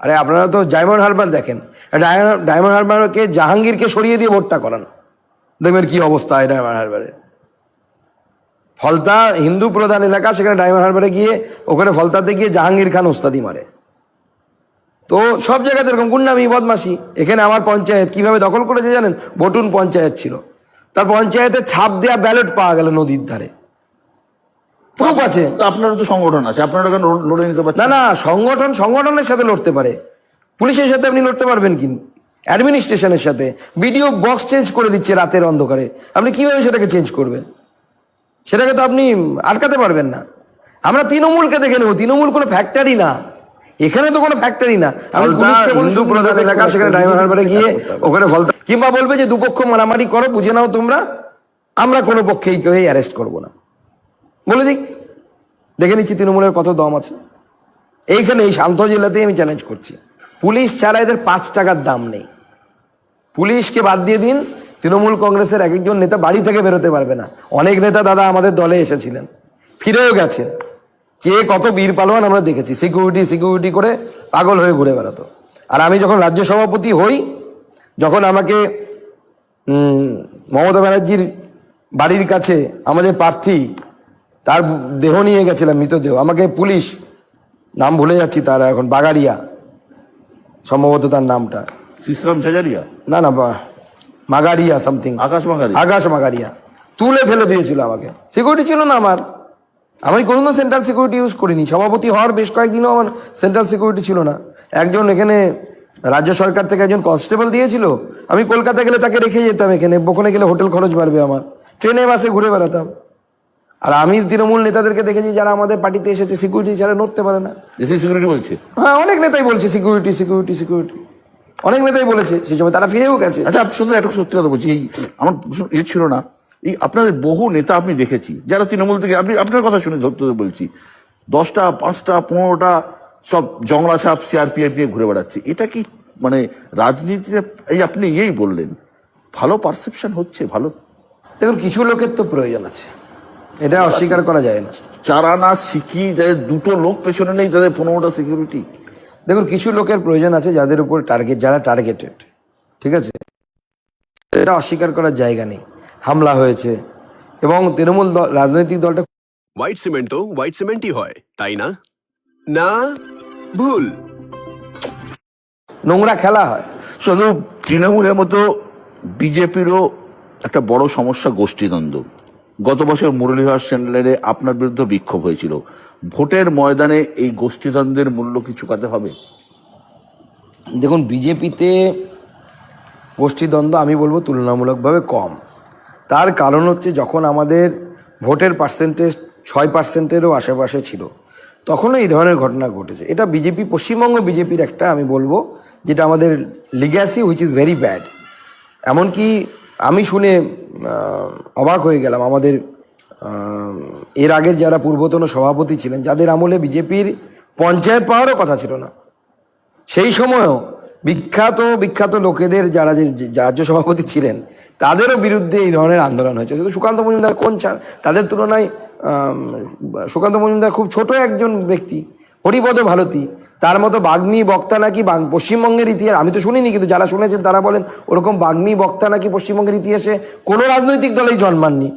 আরে আপনারা তো ডায়মন্ড হারবার দেখেন, ডায়মন্ড হারবারকে জাহাঙ্গীরকে সরিয়ে দিয়ে ভোটটা করান, দেখবেন কি অবস্থা হয় ডায়মন্ড হারবারে। ফলতা হিন্দু প্রধান এলাকা, সেখানে ডায়মন্ড হারবারে গিয়ে ওখানে ফলতাতে গিয়ে জাহাঙ্গীর খান ওস্তাদি মারে। তো সব জায়গাতে এরকম গুন্ডামি বদমাশি। এখানে আমার পঞ্চায়েত কিভাবে দখল করেছে জানেন? বটুন পঞ্চায়েত ছিল, তার পঞ্চায়েতে ছাপ দেওয়া ব্যালট পাওয়া গেল নদীর ধারে, প্রুফ আছে। আপনারও তো সংগঠন আছে, আপনারা কেন লড়ে নিতে পারছেন? না না, সংগঠনের সাথে লড়তে পারে, পুলিশের সাথে আপনি লড়তে পারবেন কি? অ্যাডমিনিস্ট্রেশনের সাথে। বিডিও বক্স চেঞ্জ করে দিচ্ছে রাতের অন্ধকারে, আপনি কিভাবে সেটাকে চেঞ্জ করবেন? সেটাকে তো আপনি আটকাতে পারবেন না। আমরা তৃণমূলকে দেখে নেব, তৃণমূল কোনো ফ্যাক্টরি না, এখানে তো কোনো ফ্যাক্টরি না। আমি পুলিশকে বলি হিন্দু প্রধান এলাকা, সেখানে ডায়মন্ড হারবারে গিয়ে ওখানে ফলতা, কিংবা বলবে যে দুপক্ষ মারামারি করো, বুঝে নাও তোমরা, আমরা কোনো পক্ষেই কেউ অ্যারেস্ট করবো না, বলে দিক। দেখে নিচ্ছি তৃণমূলের কত দম আছে। এইখানে এই শান্ত জেলাতেই আমি চ্যালেঞ্জ করছি, পুলিশ ছাড়া এদের 5 টাকার দাম নেই। পুলিশকে বাদ দিয়ে দিন, তৃণমূল কংগ্রেসের এক একজন নেতা বাড়ি থেকে বেরোতে পারবে না। অনেক নেতা দাদা আমাদের দলে এসেছিলেন, ফিরেও গেছেন। কে কত বীর পালোয়ান আমরা দেখেছি, সিকিউরিটি করে পাগল হয়ে ঘুরে বেড়াতো। আর আমি যখন রাজ্য সভাপতি হই, যখন আমাকে মমতা ব্যানার্জির বাড়ির কাছে আমাদের প্রার্থী, তার দেহ নিয়ে গেছিলাম, মৃতদেহ, আমাকে পুলিশ, নাম ভুলে যাচ্ছি তার এখন, বাগারিয়া সম্ভবত তার নামটা, শ্রীরাম ঝাঝারিয়া, না না মাগারিয়া সামথিং, আকাশ মাগারিয়া, তুলে ফেলে দিয়েছিল আমাকে। সিকিউরিটি ছিল না আমার, আমি কোনো সেন্ট্রাল সিকিউরিটি ইউজ করিনি। সভাপতি হওয়ার বেশ কয়েকদিনও আমার সেন্ট্রাল সিকিউরিটি ছিল না। একজন এখানে রাজ্য সরকার থেকে একজন কনস্টেবল দিয়েছিল, আমি কলকাতা গেলে তাকে রেখে যেতাম, এখানে ওখানে গেলে হোটেল খরচ বাড়বে আমার, ট্রেনে বাসে ঘুরে বেড়াতাম। আর আমি তৃণমূল নেতাদেরকে দেখেছি যারা আমাদের পার্টিতে এসেছে সিকিউরিটি ছাড়া নড়তে পারে না। সিকিউরিটি বলছে, হ্যাঁ অনেক নেতাই বলছে সিকিউরিটি, অনেক নেতাই বলেছে, সেই সময় তারা ফিরেও গেছে। আচ্ছা শুধু একটা সত্যি কথা বলছি, এই আমার ছিল না, এই আপনাদের বহু নেতা আমি দেখেছি যারা তৃণমূল থেকে, আপনি আপনার কথা শুনে ধরতে বলছি, 10টা 5টা 15টা সব জংলা ছাপ সিআরপিএফ নিয়ে ঘুরে বেড়াচ্ছে। এটা কি মানে রাজনীতিতে, এই আপনি বললেন ভালো পারসেপশন হচ্ছে? ভালো, দেখুন কিছু লোকের তো প্রয়োজন আছে, এটা অস্বীকার করা যায় না। 4 আনা শিখি যাদের 2টো লোক পেছনে নেই, তাদের 15টা সিকিউরিটি। দেখুন কিছু লোকের প্রয়োজন আছে যাদের উপর যারা টার্গেটেড, ঠিক আছে, এটা অস্বীকার করার জায়গা নেই। হামলা হয়েছে এবং তৃণমূল রাজনৈতিক দলটা হোয়াইট সিমেন্ট তো হোয়াইট সিমেন্টই হয়, তাই না? না, ভুল। নোংরা খেলা হয়। শুধু তৃণমূলের মতো বিজেপিরও একটা বড় সমস্যা গোষ্ঠীদ্বন্দ্ব। গত বছর মুরলীধর সেন্ডারে আপনার বিরুদ্ধে বিক্ষোভ হয়েছিল। ভোটের ময়দানে এই গোষ্ঠীদ্বন্দ্বের মূল্য কি চুকাতে হবে? দেখুন বিজেপিতে গোষ্ঠীদ্বন্দ্ব আমি বলবো তুলনামূলকভাবে কম। তার কারণ হচ্ছে যখন আমাদের ভোটের পার্সেন্টেজ 6%-এরও আশেপাশে ছিল, তখনও এই ধরনের ঘটনা ঘটেছে। এটা বিজেপি, পশ্চিমবঙ্গ বিজেপির একটা আমি বলবো যেটা আমাদের legacy which is very bad. এমনকি আমি শুনে অবাক হয়ে গেলাম, আমাদের এর আগের যারা পূর্বতন সভাপতি ছিলেন, যাদের আমলে বিজেপির পঞ্চায়েত পাওয়ারও কথা ছিল না, সেই সময়ও বিখ্যাত লোকেদের যারা যে রাজ্য সভাপতি ছিলেন তাদেরও বিরুদ্ধে এই ধরনের আন্দোলন হয়েছে। শুধু সুকান্ত মজুমদার কোন ছাড়, তাদের তুলনায় সুকান্ত মজুমদার খুব ছোট একজন ব্যক্তি, হরিপদ ভারতী, তার মতো বাগ্মী বক্তা নাকি পশ্চিমবঙ্গের ইতিহাস, আমি তো শুনিনি কিন্তু যারা শুনেছেন তারা বলেন ওরকম বাগ্মী বক্তা নাকি পশ্চিমবঙ্গের ইতিহাসে কোনো রাজনৈতিক দলেই জন্মাননি,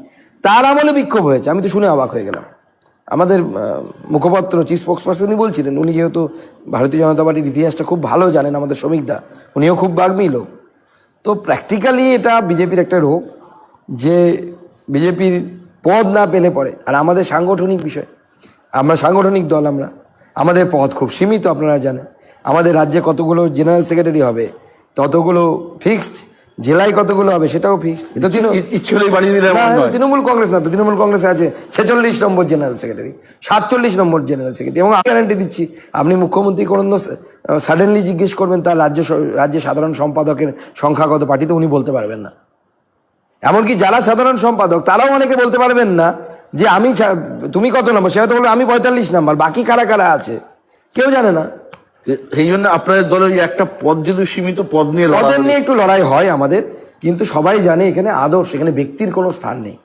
তার আমলে বিক্ষোভ হয়েছে। আমি তো শুনে অবাক হয়ে গেলাম। আমাদের মুখপাত্র চিফ স্পোক্সপারসনই বলছিলেন, উনি যেহেতু ভারতীয় জনতা পার্টির ইতিহাসটা খুব ভালো জানেন, আমাদের শ্রমিকদা উনিও খুব বাগ্মী লোক। তো প্র্যাকটিক্যালি এটা বিজেপির একটা রোগ, যে বিজেপির পদ না পেলে পরে, আর আমাদের সাংগঠনিক বিষয়, আমরা সাংগঠনিক দল, আমাদের পদ খুব সীমিত। আপনারা জানেন আমাদের রাজ্যে কতগুলো জেনারেল সেক্রেটারি হবে, ততগুলো ফিক্সড, জেলায় কতগুলো হবে সেটাও ফিক্সড। এটা তৃণমূল কংগ্রেস না, তো তৃণমূল কংগ্রেসে আছে 46 নম্বর জেনারেল সেক্রেটারি, 47 নম্বর জেনারেল সেক্রেটারি। এবং গ্যারান্টি দিচ্ছি, আপনি মুখ্যমন্ত্রী কোনো সাডেনলি জিজ্ঞেস করবেন তার রাজ্যে সাধারণ সম্পাদকের সংখ্যা কত পার্টিতে, উনি বলতে পারবেন না। এমনকি যারা সাধারণ সম্পাদক তারাও অনেকে বলতে পারবেন না যে তুমি কত নম্বর, সে হয়তো বলবে আমি 45 নম্বর, বাকি কারা আছে কেউ জানে না। সেই জন্য আপনাদের দলের একটা পদ যেহেতু সীমিত, পদের নিয়ে একটু লড়াই হয় আমাদের, কিন্তু সবাই জানে এখানে আদর্শ, এখানে ব্যক্তির কোনো স্থান নেই।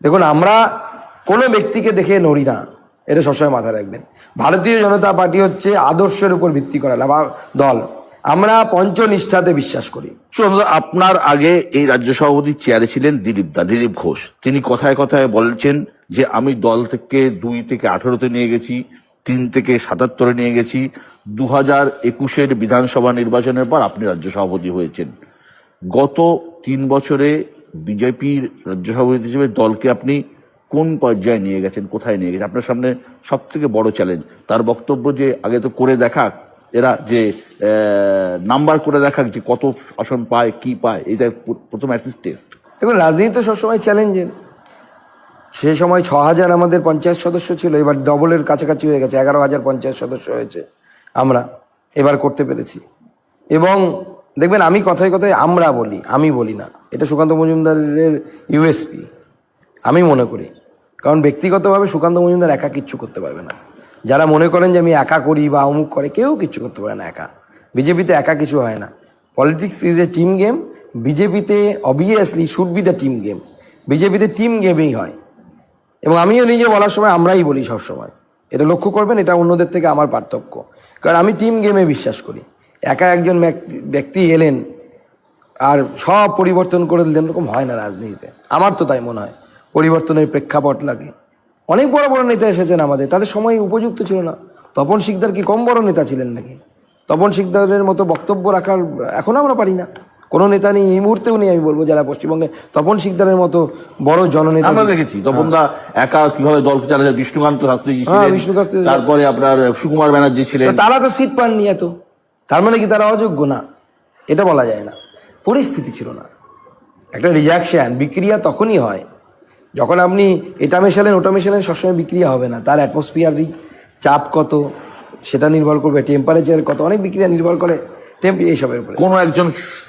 দেখুন আমরা কোনো ব্যক্তিকে দেখে নড়ি না, এটা সবসময় মাথায় রাখবেন। ভারতীয় জনতা পার্টি হচ্ছে আদর্শের উপর ভিত্তি করা দল। আমরা পঞ্চনিষ্ঠাতে বিশ্বাস করি। সুন্দর, আপনার আগে এই রাজ্য সভাপতির চেয়ারে ছিলেন দিলীপ ঘোষ। তিনি কথায় কথায় বলছেন যে আমি দল থেকে 2 থেকে 18-তে নিয়ে গেছি, 3 থেকে 77-এ নিয়ে গেছি। 2021-এর বিধানসভা নির্বাচনের পর আপনি রাজ্য সভাপতি হয়েছেন। গত 3 বছরে বিজেপির রাজ্য সভাপতি হিসেবে দলকে আপনি কোন পর্যায়ে নিয়ে গেছেন, কোথায় নিয়ে গেছেন? আপনার সামনে সব থেকে বড় চ্যালেঞ্জ। তার বক্তব্য যে আগে তো করে দেখা, এরা যে নাম্বার করে দেখা যে কত আসন পায়, কি পায়, এটা প্রথম অ্যাসিস্ট টেস্ট। দেখুন, রাজনীতি তো সবসময় চ্যালেঞ্জের। সে সময় 6,000 আমাদের পঞ্চায়েত সদস্য ছিল, এবার ডবলের কাছাকাছি হয়ে গেছে, 11,000 পঞ্চায়েত সদস্য হয়েছে আমরা এবার করতে পেরেছি। এবং দেখবেন আমি কথায় কথায় আমরা বলি, আমি বলি না, এটা সুকান্ত মজুমদারের ইউএসপি আমি মনে করি। কারণ ব্যক্তিগতভাবে সুকান্ত মজুমদার একা কিচ্ছু করতে পারবে না। যারা মনে করেন যে আমি একা করি বা অমুক করে, কেউ কিচ্ছু করতে পারে না একা। বিজেপিতে একা কিছু হয় না। Politics is a team game. বিজেপিতে obviously should be the team game. বিজেপিতে টিম গেমই হয়। এবং আমিও নিজে বলার সময় আমরাই বলি সবসময়। এটা লক্ষ্য করবেন, এটা অন্যদের থেকে আমার পার্থক্য। কারণ আমি টিম গেমে বিশ্বাস করি। একা একজন ব্যক্তি এলেন আর সব পরিবর্তন করে দিলেন, এরকম হয় না রাজনীতিতে। আমার তো তাই মনে হয় পরিবর্তনের প্রেক্ষাপট লাগে। অনেক বড় বড় নেতা এসেছেন আমাদের, তাদের সময় উপযুক্ত ছিল না। তপন শিকদার কি কম বড় নেতা ছিলেন নাকি? তপন শিকদারের মতো বক্তব্য রাখার এখন আমরা পারি না। কোনো নেতা নেই, এই মুহূর্তেও নেই আমি বলবো, যারা পশ্চিমবঙ্গে তপন শিকদারের মতো বড় জননেতা। আমরা দেখেছি তপনদা একা কিভাবে দল চালাচ্ছে। বিষ্ণুকান্ত শাস্ত্রীজি ছিলেন, তারপরে আপনার সুকুমার ব্যানার্জি ছিলেন। তারা তো সিট পাননি এত, তার মানে কি তারা অযোগ্য না? এটা বলা যায় না। পরিস্থিতি ছিল না। একটা রিয়াকশন, বিক্রিয়া তখনই হয় যখন আপনি এটা মেশালেন ওটা মেশালেন, সবসময় বিক্রিয়া হবে না। তার অ্যাটমসফিয়ারিক চাপ কত সেটা নির্ভর করবে, টেম্পারেচার কত, অনেক বিক্রিয়া নির্ভর করে এইসবের উপরে। কোনো একজন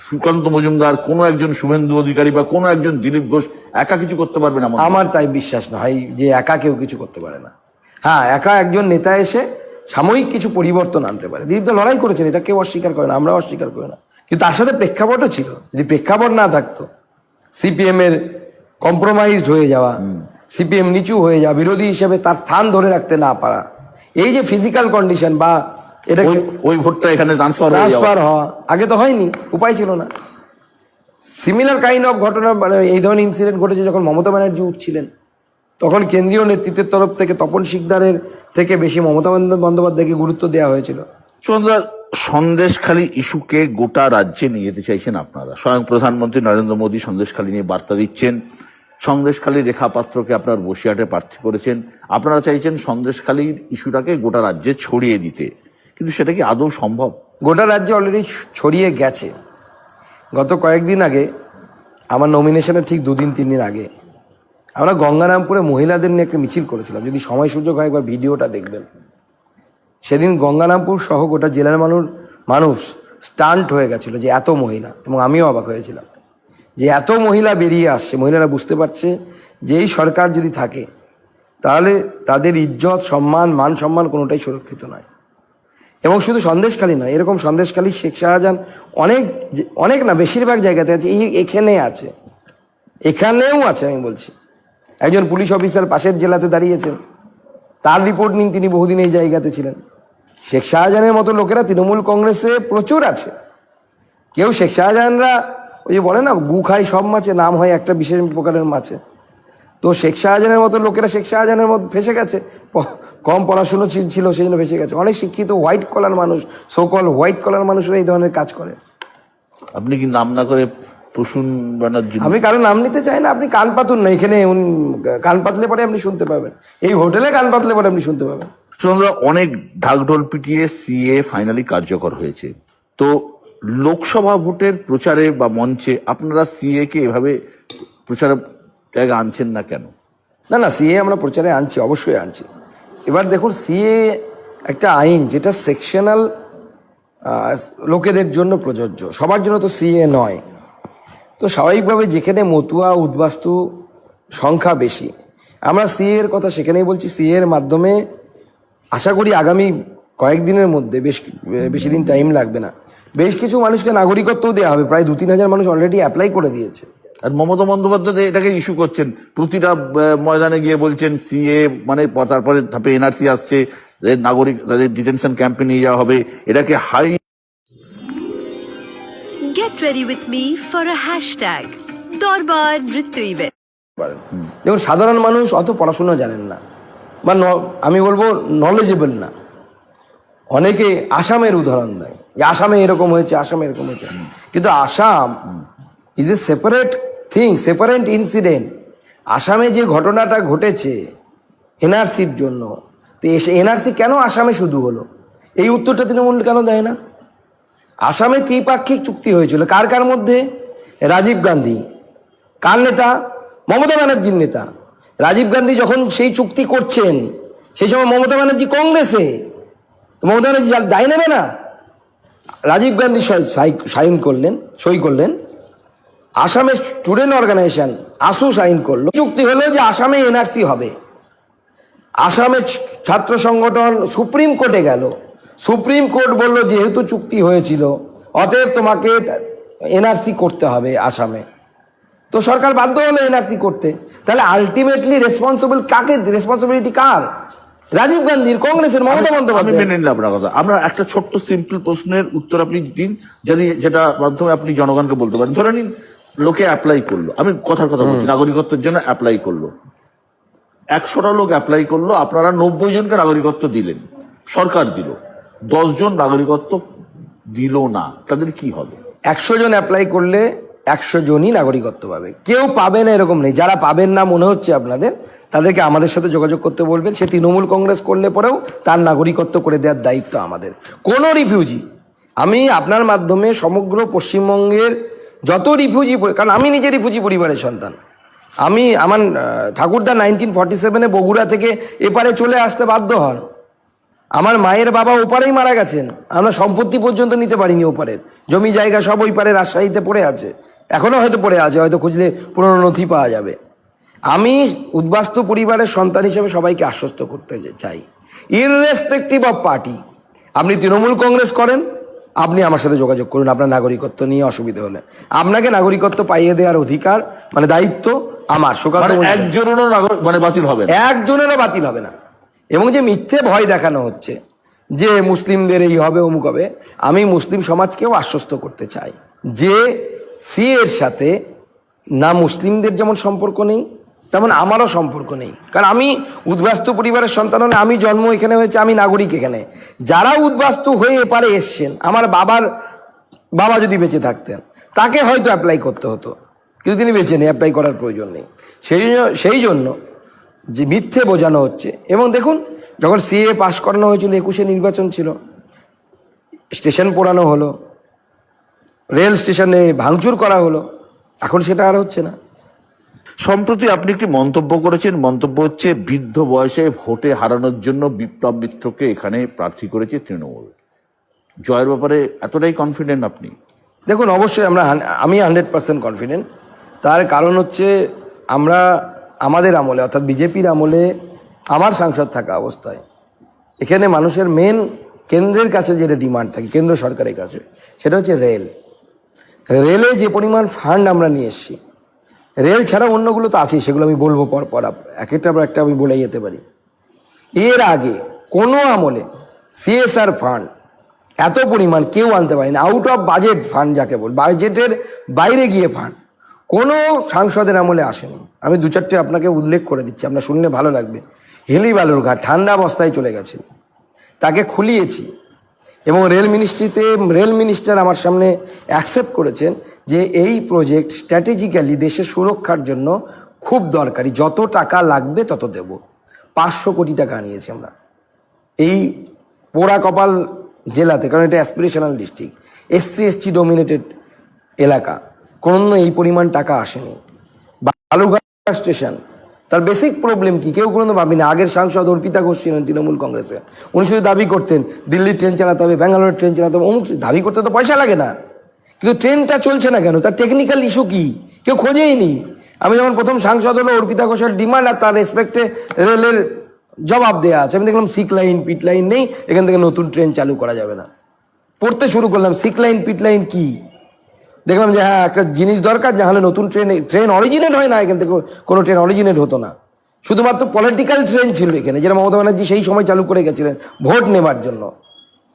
সুকান্ত মজুমদার, কোনো একজন শুভেন্দু অধিকারী বা কোনো একজন দিলীপ ঘোষ একা কিছু করতে পারবে না? আমার তাই বিশ্বাস না হয় যে একা কেউ কিছু করতে পারে না। হ্যাঁ, একা একজন নেতা এসে সাময়িক কিছু পরিবর্তন আনতে পারে। দিলীপ দা লড়াই করেছেন, এটা কেউ অস্বীকার করে না, আমরাও অস্বীকার করি না। কিন্তু তার সাথে প্রেক্ষাপটও ছিল। যদি প্রেক্ষাপট না থাকতো, সিপিএম এর কম্প্রোমাইজড হয়ে যাওয়া, সিপিএম নিচু হয়ে যাওয়া, বিরোধী হিসেবে তার স্থান ধরে রাখতে না পারা, এই যে ফিজিক্যাল কন্ডিশন বা এটা ওই ভোটটা এখানে ট্রান্সফার হওয়া, আগে তো হয়নি, উপায় ছিল না। সিমিলার কাইন্ড অফ ঘটনা, মানে এই ধরনের ইনসিডেন্ট ঘটেছে যখন মমতা ব্যানার্জি উঠছিলেন, তখন কেন্দ্রীয় নেতৃত্বের তরফ থেকে তপন শিকদারের থেকে বেশি মমতা বন্দ্যোপাধ্যায়কে গুরুত্ব দেওয়া হয়েছিল। সন্দেশখালী ইস্যুকে গোটা রাজ্যে নিয়ে যেতে চাইছেন আপনারা। স্বয়ং প্রধানমন্ত্রী নরেন্দ্র মোদী সন্দেশখালী নিয়ে বার্তা দিচ্ছেন। সন্দেশখালী রেখা পাত্রকে আপনার বসিরহাটে প্রার্থী করেছেন। আপনারা চাইছেন সন্দেশখালীর ইস্যুটাকে গোটা রাজ্যে ছড়িয়ে দিতে, কিন্তু সেটা কি আদৌ সম্ভব? গোটা রাজ্যে অলরেডি ছড়িয়ে গেছে। গত কয়েকদিন আগে, আমার নমিনেশনের ঠিক 2-3 দিন আগে, আমরা গঙ্গারামপুরে মহিলাদের নিয়ে একটা মিছিল করেছিলাম। যদি সময় সুযোগ হয় একবার ভিডিওটা দেখবেন। সেদিন গঙ্গারামপুর সহ গোটা জেলার মানুষ স্টান্ট হয়ে গেছিল যে এত মহিলা, এবং আমিও অবাক হয়েছিলাম যে এত মহিলা বেরিয়ে আসছে। মহিলারা বুঝতে পারছে যে এই সরকার যদি থাকে তাহলে তাদের ইজ্জত, সম্মান, মান সম্মান কোনোটাই সুরক্ষিত নয়। এবং শুধু সন্দেশখালী নয়, এরকম সন্দেশখালী, শেখ শাহজাহান, অনেক না বেশিরভাগ জায়গাতে আছে। এখানে আছে, এখানেও আছে। আমি বলছি, একজন পুলিশ অফিসার পাশের জেলাতে দাঁড়িয়েছেন, তার রিপোর্ট নিন, তিনি বহুদিন এই জায়গাতে ছিলেন। শেখ শাহজাহানের মতো লোকেরা তৃণমূল কংগ্রেসে প্রচুর আছে। কেউ শেখ শাহজাহানরা ওই যে বলে না, গু খায় সব মাছে, নাম হয় একটা বিশেষ প্রকারের মাছে। তো শেখ শাহজাহানের মতো লোকেরা শেখ শাহজাহানের মতো ফেসে গেছে, কম পড়াশুনো ছিল সেই জন্য ফেসে গেছে। অনেক শিক্ষিত হোয়াইট কলার মানুষ, সোকল হোয়াইট কলার মানুষরা এই ধরনের কাজ করে। আপনি কি নাম না করে প্রসূন ব্যানার্জি? আমি কারো নাম নিতে চাই না, আপনি কান পাতুন না। এখানে কান পাতলে পরে আপনি শুনতে পাবেন, এই হোটেলে কান পাতলে পরে আপনি শুনতে পাবেন। অনেক ঢাকঢোল পিটিয়ে সিএ ফাইনালি কার্যকর হয়েছে। তো লোকসভা ভোটের প্রচারে বা মঞ্চে আপনারা সিএ কে এভাবে প্রচারে জায়গা আনছেন না কেন? না, সিএ আমরা প্রচারে আনছি, অবশ্যই আনছি। এবার দেখুন, সিএ একটা আইন যেটা সেকশনাল লোকেদের জন্য প্রযোজ্য, সবার জন্য তো সিএ নয়। তো স্বাভাবিকভাবে যেখানে মতুয়া উদ্বাস্তু সংখ্যা বেশি, আমরা সিএ এর কথা সেখানেই বলছি। সিএ এর মাধ্যমে আশা করি আগামী কয়েকদিনের মধ্যে, বেশি দিন টাইম লাগবে না, বেশ কিছু মানুষকে নাগরিকত্বও দেওয়া হবে। প্রায় 2-3 হাজার মানুষ অলরেডি অ্যাপ্লাই করে দিয়েছে। আর মমতা বন্দ্যোপাধ্যায় এটাকে ইস্যু করছেন, প্রতিটা ময়দানে গিয়ে বলছেন সিএ মানে তারপরে ধাপে এনআরসি আসছে, নাগরিক তাদের ডিটেনশন ক্যাম্পে নিয়ে যাওয়া হবে, এটাকে high. Get ready with me for a hashtag Dorbar Nritya event. পারেন। দেখুন সাধারণ মানুষ অত পড়াশোনা জানেন না বা আমি বলবো নলেজেবল না। অনেকে আসামের উদাহরণ দেয় যে আসামে এরকম হয়েছে, আসামে এরকম হয়েছে, কিন্তু Assam is a separate thing, separate incident. আসামে যে ঘটনাটা ঘটেছে এনআরসির জন্য, তো এনআরসি কেন আসামে শুধু হলো, এই উত্তরটা তৃণমূল কেন দেয় না? আসামে ত্রিপাক্ষিক চুক্তি হয়েছিল কার কার মধ্যে? রাজীব গান্ধী কার নেতা? মমতা ব্যানার্জির নেতা। রাজীব গান্ধী যখন সেই চুক্তি করছেন সেই সময় মমতা ব্যানার্জি কংগ্রেসে, তো মমতা ব্যানার্জি দায় নেবে না? রাজীব গান্ধী সই করলেন, আসামের স্টুডেন্ট অর্গানাইজেশন আসু সাইন করলো, চুক্তি হলো যে আসামে এনআরসি হবে। আসামের ছাত্র সংগঠন সুপ্রিম কোর্টে গেল, সুপ্রিম কোর্ট বলল যেহেতু চুক্তি হয়েছিল অতএব তোমাকে এনআরসি করতে হবে আসামে। তো সরকার বাধ্য হলো এনআরসি করতে। তাহলে আলটিমেটলি রেসপন্সিবিলিটি কার? রাজীব গান্ধীর, কংগ্রেসের, মমতা বন্দ্যোপাধ্যায়। মেনে নিলাম আপনার কথা। আমরা একটা ছোট্ট সিম্পল প্রশ্নের উত্তর আপনি দিন, যদি যেটা মাধ্যমে আপনি জনগণকে বলতে পারেন। ধরে নিন লোকে অ্যাপ্লাই করলো, আমি কথার কথা বলছি, নাগরিকত্বের জন্য অ্যাপ্লাই করলো, 100টা লোক অ্যাপ্লাই করলো, আপনারা 90 জনকে নাগরিকত্ব দিলেন, সরকার দিল, 10 জন নাগরিকত্ব দিল না, তাদের কি হবে? 100 জন অ্যাপ্লাই করলে 100 জনই নাগরিকত্ব পাবে, কেউ পাবে না এরকম নেই। যারা পাবেন না মনে হচ্ছে আপনাদের, তাদেরকে আমাদের সাথে যোগাযোগ করতে বলবেন। সে তৃণমূল কংগ্রেস করলে পরেও তার নাগরিকত্ব করে দেওয়ার দায়িত্ব আমাদের। কোনো রিফিউজি, আমি আপনার মাধ্যমে সমগ্র পশ্চিমবঙ্গের যত রিফিউজি, কারণ আমি নিজে রিফিউজি পরিবারের সন্তান, আমার ঠাকুরদা 1947-এ বগুড়া থেকে এপারে চলে আসতে বাধ্য হন। আমার মায়ের বাবা ওপারেই মারা গেছেন, আমরা সম্পত্তি পর্যন্ত নিতে পারিনি ওপারের, জমি জায়গা সব ওই পারে রাজশাহীতে পড়ে আছে, এখনও হয়তো পড়ে আছে, হয়তো খুঁজলে পুরনো নথি পাওয়া যাবে। আমি উদ্বাস্তু পরিবারের সন্তান হিসেবে সবাইকে আশ্বস্ত করতে চাই, ইররেসপেক্টিভ অফ পার্টি, আপনি তৃণমূল কংগ্রেস করেন, আপনি আমার সাথে যোগাযোগ করুন আপনার নাগরিকত্ব নিয়ে অসুবিধা হলে। আপনাকে নাগরিকত্ব পাইয়ে দেওয়ার অধিকার মানে দায়িত্ব আমার। একজনেরও বাতিল হবে না, একজনেরও বাতিল হবে না। এবং যে মিথ্যে ভয় দেখানো হচ্ছে যে মুসলিমদের এই হবে অমুক হবে, আমি মুসলিম সমাজকেও আশ্বস্ত করতে চাই যে সিএর সাথে না মুসলিমদের যেমন সম্পর্ক নেই তেমন আমারও সম্পর্ক নেই। কারণ আমি উদ্বাস্তু পরিবারের সন্তান হলে, আমি জন্ম এখানে হয়েছে, আমি নাগরিক এখানে। যারা উদ্বাস্তু হয়ে এপারে এসছেন, আমার বাবা যদি বেঁচে থাকতেন তাকে হয়তো অ্যাপ্লাই করতে হতো, কিন্তু তিনি বেঁচে নেই, অ্যাপ্লাই করার প্রয়োজন নেই। সেই জন্য যে মিথ্যে বোঝানো হচ্ছে। এবং দেখুন, যখন সিএ পাস করানো হয়েছিল, 21-এ নির্বাচন ছিল, স্টেশন পোড়ানো হলো, রেল স্টেশনে ভাঙচুর করা হলো, এখন সেটা আর হচ্ছে না। সম্প্রতি আপনি একটি মন্তব্য করেছেন, মন্তব্য হচ্ছে বৃদ্ধ বয়সে ভোটে হারানোর জন্য বিপ্লব মিত্রকে এখানে প্রার্থী করেছে তৃণমূল। জয়ের ব্যাপারে এতটাই কনফিডেন্ট আপনি? দেখুন, অবশ্যই আমি 100% কনফিডেন্ট। তার কারণ হচ্ছে আমাদের আমলে, অর্থাৎ বিজেপির আমলে, আমার সাংসদ থাকা অবস্থায় এখানে মানুষের মেন কেন্দ্রের কাছে যেটা ডিমান্ড থাকে, কেন্দ্র সরকারের কাছে, সেটা হচ্ছে রেলে যে পরিমাণ ফান্ড আমরা নিয়ে এসেছি, রেল ছাড়া অন্যগুলো তো আছেই, সেগুলো আমি বলবো পর এক একটা আমি বলে যেতে পারি। এর আগে কোনো আমলে সিএসআর ফান্ড এত পরিমাণ কেউ আনতে পারেনি, আউট অফ বাজেট ফান্ড যাকে বল, বাজেটের বাইরে গিয়ে ফান্ড কোনো সাংসদের আমলে আসেনি। আমি 2-4টে আপনাকে উল্লেখ করে দিচ্ছি, আপনার শুনলে ভালো লাগবে। হিলি বালুরঘাট ঠান্ডা অবস্থায় চলে গেছিল, তাকে খুলিয়েছি, এবং রেল মিনিস্টার আমার সামনে অ্যাকসেপ্ট করেছেন যে এই প্রজেক্ট স্ট্র্যাটেজিক্যালি দেশের সুরক্ষার জন্য খুব দরকারি, যত টাকা লাগবে তত দেব। 500 কোটি টাকা আনিয়েছি আমরা এই পোড়া কপাল জেলাতে, কারণ এটা অ্যাসপিরেশনাল ডিস্ট্রিক্ট, SC/ST ডোমিনেটেড এলাকা, কোনো এই পরিমাণ টাকা আসেনি। বালুরঘাট স্টেশন, তার বেসিক প্রবলেম কি কেউ কোনো ভাবি না। আগের সাংসদ অর্পিতা ঘোষ ছিলেন তৃণমূল কংগ্রেসের, উনি শুধু দাবি করতেন দিল্লির ট্রেন চালাতে হবে, ব্যাঙ্গালোরের ট্রেন চালাতে হবে, অমুক দাবি করতে তো পয়সা লাগে না, কিন্তু ট্রেনটা চলছে না কেন, তার টেকনিক্যাল ইস্যু কি কেউ খোঁজেই নি। আমি যখন প্রথম সাংসদ হলো, অর্পিতা ঘোষের ডিমান্ড আর তার রেসপেক্টে রেলের জবাব দেওয়া আছে। আমি দেখলাম সিক লাইন পিট লাইন নেই, এখান থেকে নতুন ট্রেন চালু করা যাবে না। পড়তে শুরু করলাম সিক লাইন পিট লাইন কি, দেখলাম যে হ্যাঁ একটা জিনিস দরকার, যাহলে নতুন ট্রেন অরিজিনেট হয় না, এখান থেকে কোনো ট্রেন অরিজিনেট হতো না, শুধুমাত্র পলিটিক্যাল ট্রেন ছিল এখানে, যেটা মমতা ব্যানার্জি সেই সময় চালু করে গেছিলেন ভোট নেবার জন্য।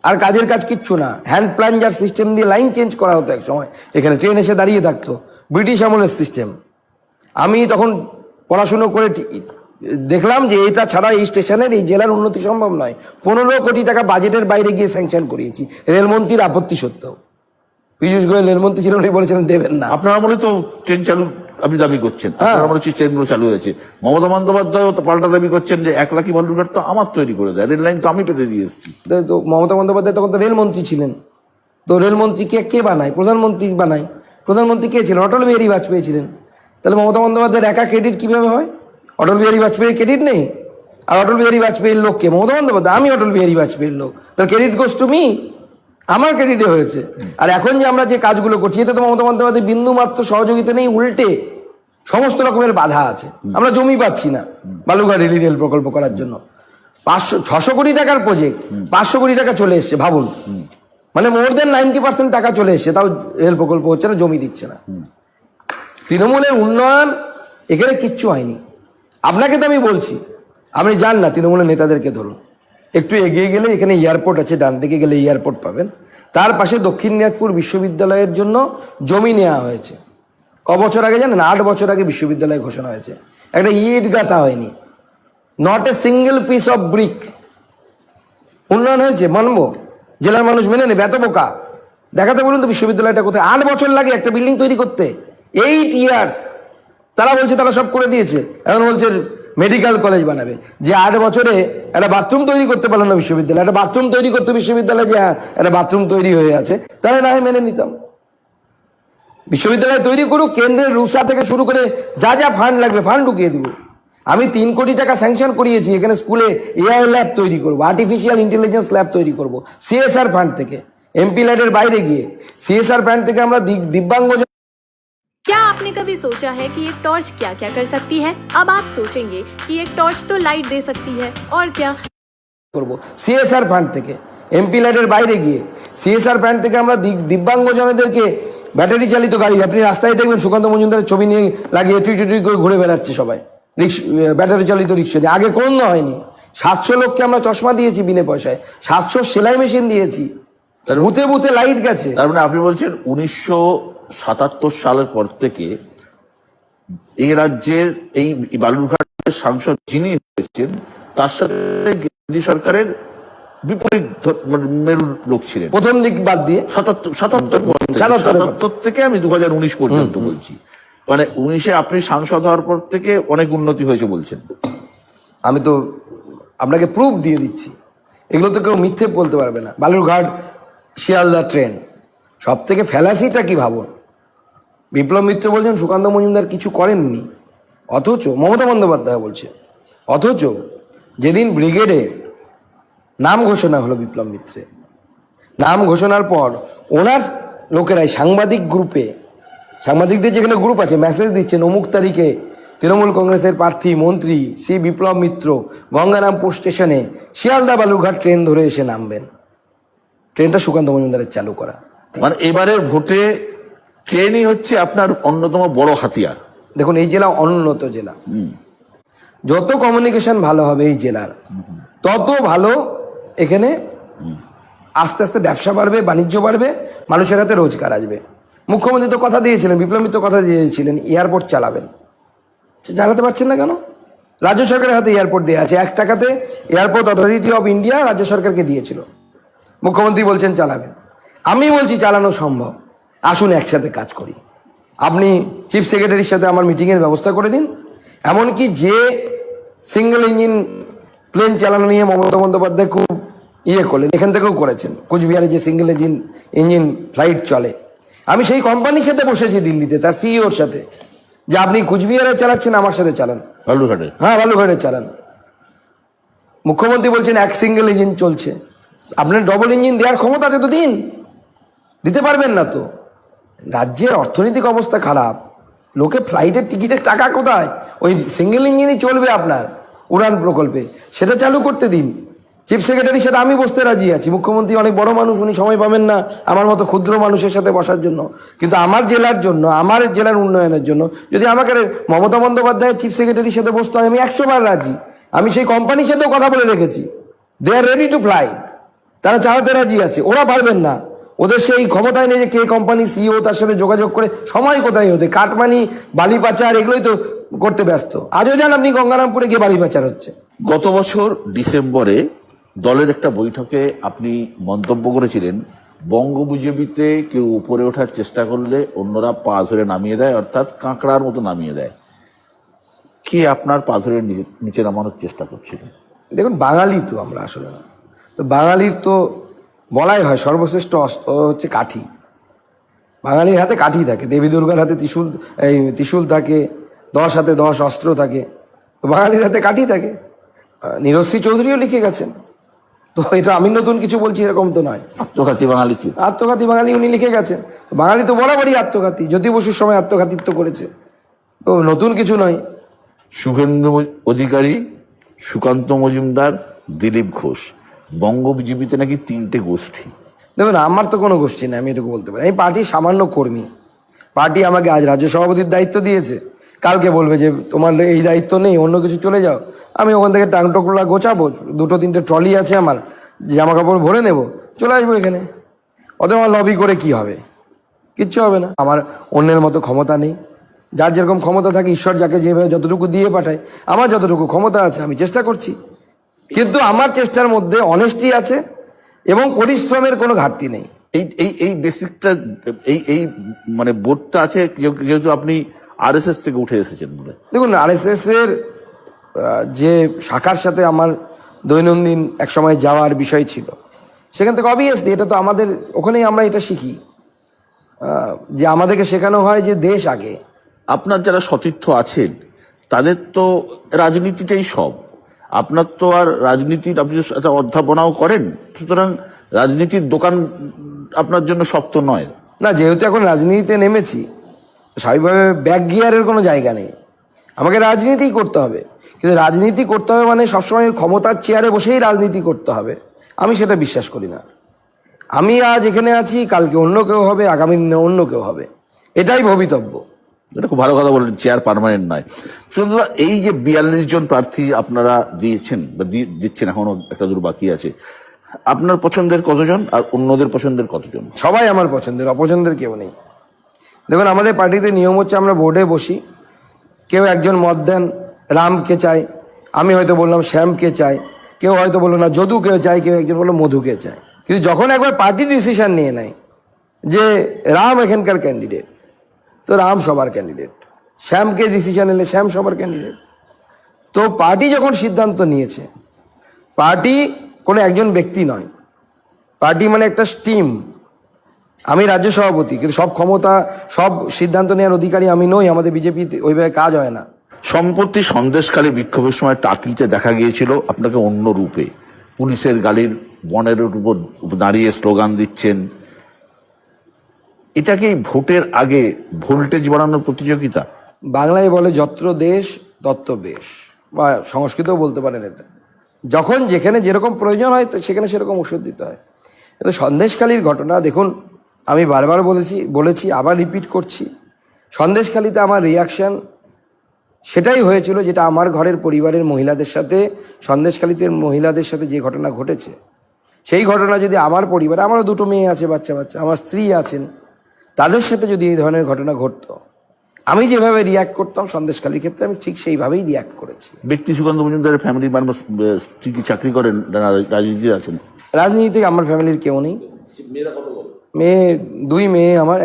আর কাজের কাজ কিচ্ছু না, হ্যান্ড প্লাঞ্জার সিস্টেম দিয়ে লাইন চেঞ্জ করা হতো এক সময়, এখানে ট্রেন এসে দাঁড়িয়ে থাকতো, ব্রিটিশ আমলের সিস্টেম। আমি তখন পড়াশুনো করে দেখলাম যে এটা ছাড়া এই স্টেশনের এই জেলার উন্নতি সম্ভব নয়। 15 কোটি টাকা বাজেটের বাইরে গিয়ে স্যাংশন করিয়েছি, রেলমন্ত্রীর আপত্তি সত্ত্বেও। পীযূষ গোয়েল রেলমন্ত্রী ছিলেন, উনি বলেছিলেন দেবেন না। আপনার আমলে তো ট্রেন চালু আপনি দাবি করছেন, আপনার আমলে ট্রেনগুলো চালু হয়েছে। মমতা বন্দ্যোপাধ্যায় তো পাল্টা দাবি করছেন যে 1 লাখি বালুরঘাট তো আমার তৈরি করে দেয়, রেল লাইন তো আমি পেতে দিয়ে এসেছি। তো মমতা বন্দ্যোপাধ্যায় তখন তো রেলমন্ত্রী ছিলেন, তো রেলমন্ত্রী কে বানায়? প্রধানমন্ত্রী বানায়। প্রধানমন্ত্রী কে ছিলেন? অটল বিহারী বাজপেয়ী ছিলেন। তাহলে মমতা বন্দ্যোপাধ্যায়ের একা ক্রেডিট কিভাবে হয়? অটল বিহারী বাজপেয়ীর ক্রেডিট নেই? আর অটল বিহারী বাজপেয়ীর লোককে মমতা বন্দ্যোপাধ্যায়, আমি অটল বিহারী বাজপেয়ীর লোক, তার ক্রেডিট গোস টু মি, আমার ক্রেডিটে হয়েছে। আর এখন যে আমরা যে কাজগুলো করছি, এতে তো মমতা বন্দ্যোপাধ্যায় বিন্দু মাত্র সহযোগিতা নেই, উল্টে সমস্ত রকমের বাধা আছে। আমরা জমি পাচ্ছি না বালুরঘাট রেল প্রকল্প করার জন্য। 600 কোটি টাকার প্রজেক্ট, 500 কোটি টাকা চলে এসছে, ভাবুন। মানে মোর দেন 90% টাকা চলে এসছে, তাও রেল প্রকল্প হচ্ছে না, জমি দিচ্ছে না। তৃণমূলের উন্নয়ন এখানে কিচ্ছু হয়নি। আপনাকে তো আমি বলছি, আপনি যান না তৃণমূলের নেতাদেরকে ধরুন, একটু এগিয়ে গেলে এখানে এয়ারপোর্ট আছে, ডান দিকে গেলে এয়ারপোর্ট পাবেন, তার পাশে দক্ষিণ দিনাজপুর বিশ্ববিদ্যালয়ের জন্য জমি নেওয়া হয়েছে। ক বছর আগে জানেন? 8 বছর আগে বিশ্ববিদ্যালয় ঘোষণা হয়েছে, একটা ইট গাঁথা হয়নি, not a single piece of brick. উন্নয়ন হয়েছে, মানবো, জেলার মানুষ মেনে নেবে? এত বোকা দেখাতে বলুন তো বিশ্ববিদ্যালয়টা কোথায়? 8 বছর লাগে একটা বিল্ডিং তৈরি করতে, 8 ইয়ার্স। তারা বলছে তারা সব করে দিয়েছে, এখন বলছে মেডিকেল কলেজ বানাবে। যে 8 বছরে একটা বাথরুম তৈরি করতে পারলো না বিশ্ববিদ্যালয়, একটা বাথরুম তৈরি করতে বিশ্ববিদ্যালয়, যে একটা বাথরুম তৈরি হয়ে আছে, তাহলে না হয় মেনে নিতাম। বিশ্ববিদ্যালয় তৈরি করুক, কেন্দ্রের রুসা থেকে শুরু করে যা যা ফান্ড লাগবে ফান্ড ঢুকিয়ে দিব। আমি 3 কোটি টাকা স্যাংশন করিয়েছি, এখানে স্কুলে এআই ল্যাব তৈরি করবো, আর্টিফিশিয়াল ইন্টেলিজেন্স ল্যাব তৈরি করব সিএসআর ফান্ড থেকে, এমপি ল্যাডের বাইরে গিয়ে সিএসআর ফান্ড থেকে আমরা দিব্যাঙ্গ। क्या आपने कभी सोचा है कि एक टॉर्च क्या क्या कर सकती है? अब आप सोचेंगे कि एक टॉर्च तो लाइट दे सकती है, और क्या? করব সিএসআর ফান্ড থেকে, এমপি ল্যাডের বাইরে গিয়ে সিএসআর ফান্ড থেকে আমরা দিব্যাঙ্গজনদেরকে ব্যাটারি চালিত গাড়ি, আপনি রাস্তায় দেখবেন সুকান্ত মজুমদারের ছবি নিয়ে লাগিয়ে টুই টুই করে ঘুরে বেড়াচ্ছে সবাই, ব্যাটারি চালিত রিক্সা নিয়ে। আগে কোনো হয়নি। 700 লোককে আমরা চশমা দিয়েছি বিনা পয়সায়, 700 সেলাই মেশিন দিয়েছি, বুথে বুথে লাইট গেছে। তার মানে আপনি বলছেন 1977 সালের পর থেকে এই রাজ্যের এই বালুরঘাটের সাংসদ যিনি হয়েছেন, তার সাথে কেন্দ্রীয় সরকারের বিপরীত মেরুর লোক ছিলেন প্রথম দিক বাদ দিয়ে 77 থেকে আমি 2019 পর্যন্ত বলছি। মানে 19-এ আপনি সাংসদ হওয়ার পর থেকে অনেক উন্নতি হয়েছে বলছেন। আমি তো আপনাকে প্রুফ দিয়ে দিচ্ছি, এগুলো তো কেউ মিথ্যে বলতে পারবে না। বালুরঘাট শিয়ালদা ট্রেন, সব থেকে ফ্যালাসিটা কি ভাবুন। বিপ্লব মিত্র বলছেন সুকান্ত মজুমদার কিছু করেননি, অথচ মমতা বন্দ্যোপাধ্যায় বলছে, অথচ যেদিন ব্রিগেডে নাম ঘোষণা হলো বিপ্লব মিত্রের, নাম ঘোষণার পর ওনার লোকেরাই সাংবাদিক গ্রুপে, সাংবাদিকদের যেখানে গ্রুপ আছে, মেসেজ দিচ্ছেন অমুক তারিখে তৃণমূল কংগ্রেসের প্রার্থী মন্ত্রী শ্রী বিপ্লব মিত্র গঙ্গারামপুর স্টেশনে শিয়ালদা বালুরঘাট ট্রেন ধরে এসে নামবেন। ট্রেনটা সুকান্ত মজুমদারের চালু করা। মানে এবারের ভোটে ট্রেনই হচ্ছে আপনার অন্যতম বড় হাতিয়ার। দেখুন, এই জেলা অনুন্নত জেলা, যত কমিউনিকেশন ভালো হবে এই জেলার, তত ভালো এখানে আস্তে আস্তে ব্যবসা বাড়বে, বাণিজ্য বাড়বে, মানুষের হাতে রোজগার আসবে। মুখ্যমন্ত্রী তো কথা দিয়েছিলেন, বিপ্লব মিত্র কথা দিয়েছিলেন এয়ারপোর্ট চালাবেন, চালাতে পারছেন না কেন? রাজ্য সরকারের হাতে এয়ারপোর্ট দেওয়া আছে, 1 টাকাতে এয়ারপোর্ট অথরিটি অফ ইন্ডিয়া রাজ্য সরকারকে দিয়েছিল, মুখ্যমন্ত্রী বলছেন চালাবেন। আমি বলছি চালানো সম্ভব, আসুন একসাথে কাজ করি। আপনি চিফ সেক্রেটারির সাথে আমার মিটিংয়ের ব্যবস্থা করে দিন। এমনকি যে সিঙ্গেল ইঞ্জিন প্লেন চালানো নিয়ে মমতা বন্দ্যোপাধ্যায় খুব করলেন, এখান থেকেও করেছেন, কুচবিহারে যে সিঙ্গেল ইঞ্জিন ফ্লাইট চলে, আমি সেই কোম্পানির সাথে বসেছি দিল্লিতে, তার সিইওর সাথে, যে আপনি কুচবিহারে চালাচ্ছেন, আমার সাথে চালান, বালুরঘাটে, হ্যাঁ বালুরঘাটে চালান। মুখ্যমন্ত্রী বলছেন এক সিঙ্গেল ইঞ্জিন চলছে, আপনার ডবল ইঞ্জিন দেওয়ার ক্ষমতা আছে তো দিন, দিতে পারবেন না তো। রাজ্যের অর্থনৈতিক অবস্থা খারাপ, লোকে ফ্লাইটের টিকিটের টাকা কোথায়? ওই সিঙ্গেল ইঞ্জিনই চলবে আপনার উড়ান প্রকল্পে, সেটা চালু করতে দিন। চিফ সেক্রেটারির সাথে আমি বসতে রাজি আছি। মুখ্যমন্ত্রী অনেক বড় মানুষ, উনি সময় পাবেন না আমার মতো ক্ষুদ্র মানুষের সাথে বসার জন্য, কিন্তু আমার জেলার জন্য, আমার জেলার উন্নয়নের জন্য যদি আমাকে মমতা বন্দ্যোপাধ্যায়ের চিফ সেক্রেটারির সাথে বসতে হয়, আমি 100 বার রাজি। আমি সেই কোম্পানির সাথেও কথা বলে রেখেছি, দে আর রেডি টু ফ্লাই, তারা চালাতে রাজি আছে। ওরা পারবেন না, ওদের সেই ক্ষমতায় নেই যে কে কোম্পানি সিইও তার সাথে যোগাযোগ করে সময় কোথায় হতে, কাটমানি, বালি পাচার এগুলোই তো করতে ব্যস্ত। আজও যান আপনি গঙ্গারামপুরে গিয়ে বালি পাচার হচ্ছে। গত বছর ডিসেম্বরে দলের একটা বৈঠকে আপনি মন্তব্য করেছিলেন, বঙ্গ বিজেপিতে কেউ উপরে ওঠার চেষ্টা করলে অন্যরা পা ধরে নামিয়ে দেয়, অর্থাৎ কাঁকড়ার মতো নামিয়ে দেয়। কে আপনার পা ধরে নিচে নামানোর চেষ্টা করছিল? দেখুন, বাঙালি তো আমরা আসলে না, তো বাঙালির তো বলাই হয় সর্বশ্রেষ্ঠ অস্ত্র হচ্ছে কাঠি। বাঙালির হাতে কাঠি থাকে, দেবী দুর্গার হাতে ত্রিশূল থাকে, 10 হাতে 10 অস্ত্র থাকে, তো বাঙালির হাতে কাঠি থাকে। নীরশ্রী চৌধুরীও লিখে গেছেন, তো এটা আমি নতুন কিছু বলছি এরকম তো নয়। আত্মঘাতী বাঙালি, আত্মঘাতী বাঙালি উনি লিখে গেছেন। বাঙালি তো বরাবরই আত্মঘাতী, জ্যোতি বসুর সময় আত্মঘাতিত্ব করেছে, তো নতুন কিছু নয়। শুভেন্দু অধিকারী, সুকান্ত মজুমদার, দিলীপ ঘোষ, বঙ্গ বিজেপিতে নাকি 3টে গোষ্ঠী। দেখুন, আমার তো কোনো গোষ্ঠী নেই, আমি এটুকু বলতে পারি। আমি পার্টির সামান্য কর্মী। পার্টি আমাকে আজ রাজ্য সভাপতির দায়িত্ব দিয়েছে, কালকে বলবে যে তোমার এই দায়িত্ব নেই, অন্য কিছু চলে যাও। আমি ওখান থেকে টাংটোকলা গোছাবো, 2-3টে ট্রলি আছে আমার, জামা কাপড় ভরে নেব, চলে আসবো এখানে। ওদের আমার লবি করে কি হবে? কিচ্ছু হবে না। আমার অন্যের মতো ক্ষমতা নেই, যার যেরকম ক্ষমতা থাকে ঈশ্বর যাকে যেভাবে যতটুকু দিয়ে পাঠায়, আমার যতটুকু ক্ষমতা আছে আমি চেষ্টা করছি, কিন্তু আমার চেষ্টার মধ্যে অনেস্টি আছে এবং পরিশ্রমের কোনো ঘাটতি নেই। এই বেসিকটা, এই মানে বোধটা আছে, যেহেতু আপনি আরএসএস থেকে উঠে এসেছেন বলে। দেখুন, আরএসএস এর যে শাখার সাথে আমার দৈনন্দিন একসময় যাওয়ার বিষয় ছিল, সেখান থেকে অবভিয়াসলি এটা তো আমাদের ওখানেই আমরা এটা শিখি, যে আমাদেরকে শেখানো হয় যে দেশ আগে। আপনার যারা সতীর্থ আছেন তাদের তো রাজনীতিটাই সব। আপনার তো আর রাজনীতির, আপনি একটা অধ্যাপনাও করেন, সুতরাং রাজনীতির দোকান আপনার জন্য শক্ত নয় না। যেহেতু এখন রাজনীতিতে নেমেছি, স্বাভাবিকভাবে ব্যাক গিয়ারের কোনো জায়গা নেই, আমাকে রাজনীতিই করতে হবে। কিন্তু রাজনীতি করতে হবে মানে সবসময় ক্ষমতার চেয়ারে বসেই রাজনীতি করতে হবে, আমি সেটা বিশ্বাস করি না। আমি আজ এখানে আছি, কালকে অন্য কেউ হবে, আগামী দিনে অন্য কেউ হবে, এটাই ভবিতব্য। এটা খুব ভালো কথা বললেন, চেয়ার পার্মানেন্ট নয়। শুধু এই যে 42 জন প্রার্থী আপনারা দিয়েছেন বা দিচ্ছেন, এখনো একটা দূর বাকি আছে, আপনার পছন্দের কতজন আর অন্যদের পছন্দের কতজন? সবাই আমার পছন্দের, অপছন্দের কেউ নেই। দেখুন, আমাদের পার্টিতে নিয়ম হচ্ছে আমরা বোর্ডে বসি, কেউ একজন মত দেন রামকে চাই, আমি হয়তো বললাম শ্যামকে চাই, কেউ হয়তো বললো না যদুকে চাই, কেউ একজন বললো মধুকে চাই। কিন্তু যখন একবার পার্টি ডিসিশন নিয়ে নেয় যে রাম এখানকার ক্যান্ডিডেট, তো রাম সবার ক্যান্ডিডেট। শ্যামকে ডিসিশন এলে শ্যাম সবার ক্যান্ডিডেট। তো পার্টি যখন সিদ্ধান্ত নিয়েছে, পার্টি কোনো একজন ব্যক্তি নয়, পার্টি মানে একটা টিম। আমি রাজ্য সভাপতি, কিন্তু সব ক্ষমতা, সব সিদ্ধান্ত নেওয়ার অধিকারী আমি নই। আমাদের বিজেপিতে ওইভাবে কাজ হয় না। সম্প্রতি সন্দেশখালী বিক্ষোভের সময় টাকিতে দেখা গিয়েছিল আপনাকে অন্য রূপে, পুলিশের গাড়ির বনেরের উপর দাঁড়িয়ে স্লোগান দিচ্ছেন। এটাকে ভোটের আগে ভোল্টেজ বাড়ানোর প্রতিযোগিতা? বাংলায় বলে যত্র দেশ তত্র বেশ, বা সংস্কৃতও বলতে পারেন এটা। যখন যেখানে যেরকম প্রয়োজন হয় তো সেখানে সেরকম ওষুধ দিতে হয়। কিন্তু সন্দেশখালীর ঘটনা দেখুন, আমি বারবার বলেছি আবার রিপিট করছি, সন্দেশখালীতে আমার রিয়াকশান সেটাই হয়েছিল যেটা আমার ঘরের পরিবারের মহিলাদের সাথে, সন্দেশখালীতে মহিলাদের সাথে যে ঘটনা ঘটেছে, সেই ঘটনা যদি আমার পরিবারে, আমারও 2টো মেয়ে আছে, বাচ্চা, আমার স্ত্রী আছেন, তাদের সাথে যদি এই ধরনের ঘটনা ঘটতো, আমি যেভাবে রিয়াক্ট করতাম সন্দেশখালীর ক্ষেত্রে আমি ঠিক সেইভাবেই রিয়াক্ট করেছি। ব্যক্তি সুকান্ত মজুমদারের ফ্যামিলি মেম্বার স্ত্রী কি চাকরি করেন, রাজনীতি আছেন? রাজনীতিতে আমার ফ্যামিলির কেউ নেই। মেয়ে 2 মেয়ে আমার,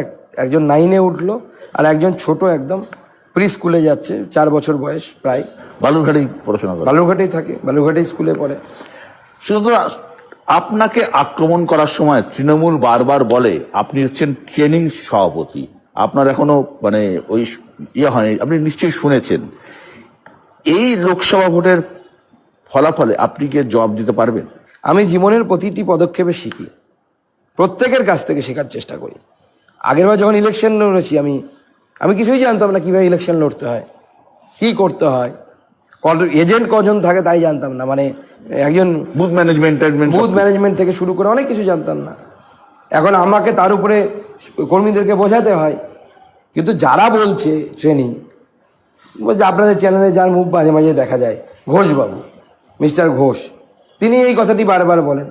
একজন 9-এ উঠলো আর একজন ছোট একদম প্রি স্কুলে যাচ্ছে, 4 বছর বয়স প্রায়। বালুরঘাটেই পড়াশোনা করে? বালুরঘাটেই থাকে, বালুরঘাটেই স্কুলে পড়ে। শুধু আপনাকে আক্রমণ করার সময় তৃণমূল বারবার বলে আপনি হচ্ছেন ট্রেনিং সভাপতি, আপনার এখনো মানে ওই হয়নি, আপনি নিশ্চয়ই শুনেছেন। এই লোকসভা ভোটের ফলাফলে আপনি কি জবাব দিতে পারবেন? আমি জীবনের প্রতিটি পদক্ষেপে শিখি, প্রত্যেকের কাছ থেকে শেখার চেষ্টা করি। আগেরবার যখন ইলেকশন লড়েছি আমি কিছুই জানতাম না কীভাবে ইলেকশন লড়তে হয়, কী করতে হয়, এজেন্ট কজন থাকে তাই জানতাম না, মানে একজন বুথ ম্যানেজমেন্ট বুথ ম্যানেজমেন্ট থেকে শুরু করে অনেক কিছু জানতাম না। এখন আমাকে তার উপরে কর্মীদেরকে বোঝাতে হয়। কিন্তু যারা বলছে ট্রেনিং, বলছে আপনাদের চ্যানেলে যার মুখ মাঝে মাঝে দেখা যায়, ঘোষবাবু, মিস্টার ঘোষ, তিনি এই কথাটি বারবার বলেন।